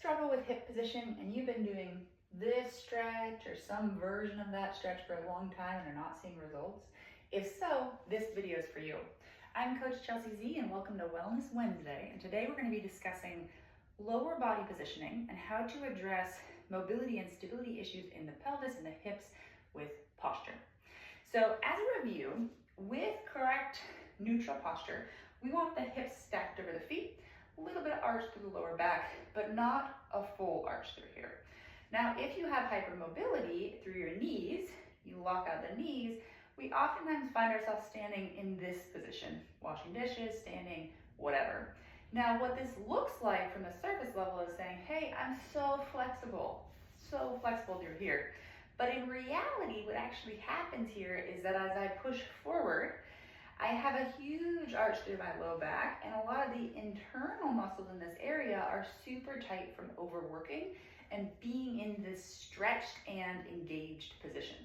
struggle with hip position and you've been doing this stretch or some version of that stretch for a long time and are not seeing results? If so, this video is for you. I'm Coach Chelsea Z and welcome to Wellness Wednesday, and today we're going to be discussing lower body positioning and how to address mobility and stability issues in the pelvis and the hips with posture. So as a review, with correct neutral posture, we want the hips stacked over the feet, a little bit of arch through the lower back, but not a full arch through here. Now, if you have hypermobility through your knees, you lock out the knees, we oftentimes find ourselves standing in this position, washing dishes, standing, whatever. Now, what this looks like from the surface level is saying, hey, I'm so flexible through here. But in reality, what actually happens here is that as I push forward, I have a huge arch through my low back, and a lot of the internal muscles in this area are super tight from overworking and being in this stretched and engaged position.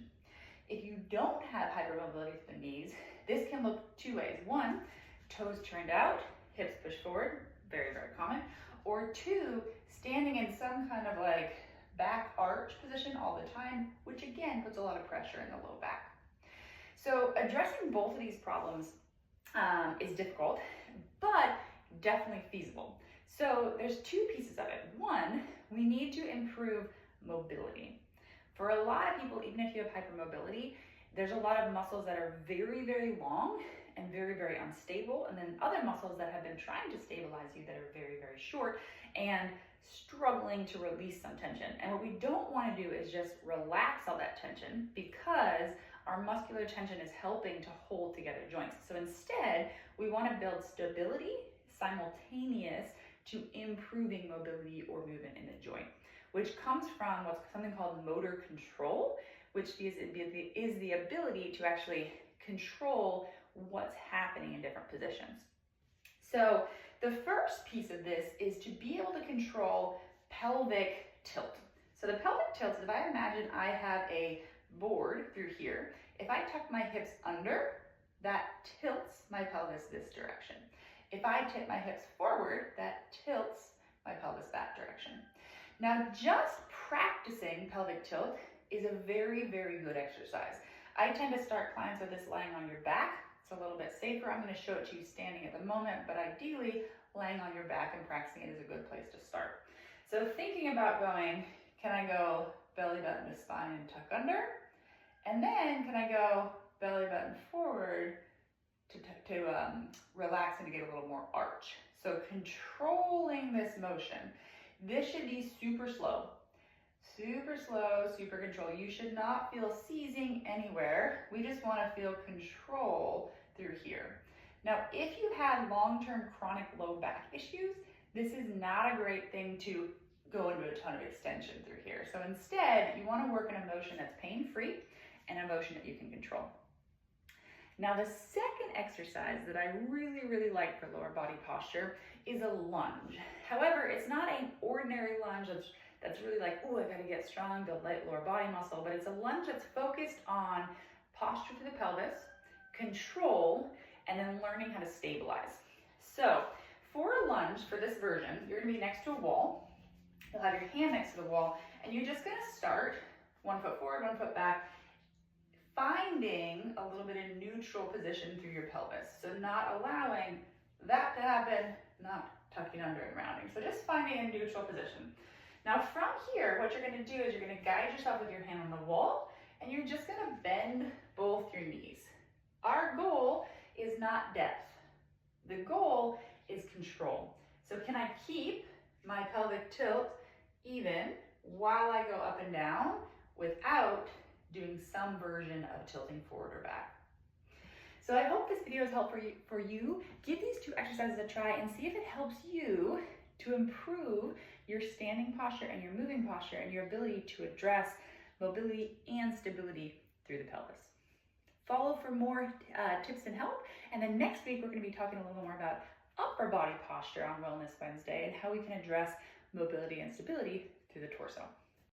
If you don't have hypermobility through the knees, this can look two ways. One, toes turned out, hips pushed forward, very, very common. Or two, standing in some kind of like back arch position all the time, which again puts a lot of pressure in the low back. So addressing both of these problems is difficult, but definitely feasible. So there's two pieces of it. One, we need to improve mobility. For a lot of people, even if you have hypermobility, there's a lot of muscles that are very, very long and very, very unstable, and then other muscles that have been trying to stabilize you that are very, very short and struggling to release some tension. And what we don't want to do is just relax all that tension, because our muscular tension is helping to hold together joints. So instead, we want to build stability simultaneous to improving mobility or movement in the joint, which comes from what's something called motor control, which is the ability to actually control what's happening in different positions. So the first piece of this is to be able to control pelvic tilt. So the pelvic tilt is, if I imagine I have a board through here, if I tuck my hips under, that tilts my pelvis this direction. If I tip my hips forward, that tilts my pelvis that direction. Now, just practicing pelvic tilt is a very, very good exercise. I tend to start clients with this laying on your back. It's a little bit safer. I'm going to show it to you standing at the moment, but ideally laying on your back and practicing it is a good place to start. So thinking about going, can I go belly button to spine and tuck under? And then can I go belly button forward to relax and to get a little more arch? So controlling this motion. This should be super slow, super control. You should not feel seizing anywhere. We just want to feel control through here. Now, if you have long-term chronic low back issues, this is not a great thing to go into a ton of extension through here. So instead, you want to work in a motion that's pain-free and a motion that you can control. Now, the second exercise that I really, really like for lower body posture is a lunge. However, it's not an ordinary lunge that's really like, oh, I gotta get strong, build light lower body muscle, but it's a lunge that's focused on posture through the pelvis, control, and then learning how to stabilize. So for a lunge, for this version, you're gonna be next to a wall. You'll have your hand next to the wall, and you're just gonna start 1 foot forward, 1 foot back, finding a little bit of neutral position through your pelvis. So not allowing that to happen, not tucking under and rounding. So just finding a neutral position. Now from here, what you're gonna do is you're gonna guide yourself with your hand on the wall, and you're just gonna bend both your knees. Our goal is not depth. The goal is control. So can I keep my pelvic tilt even while I go up and down without doing some version of tilting forward or back? So I hope this video is helpful for you. Give these two exercises a try and see if it helps you to improve your standing posture and your moving posture and your ability to address mobility and stability through the pelvis. Follow for more tips and help. And then next week, we're going to be talking a little more about upper body posture on Wellness Wednesday and how we can address mobility and stability through the torso.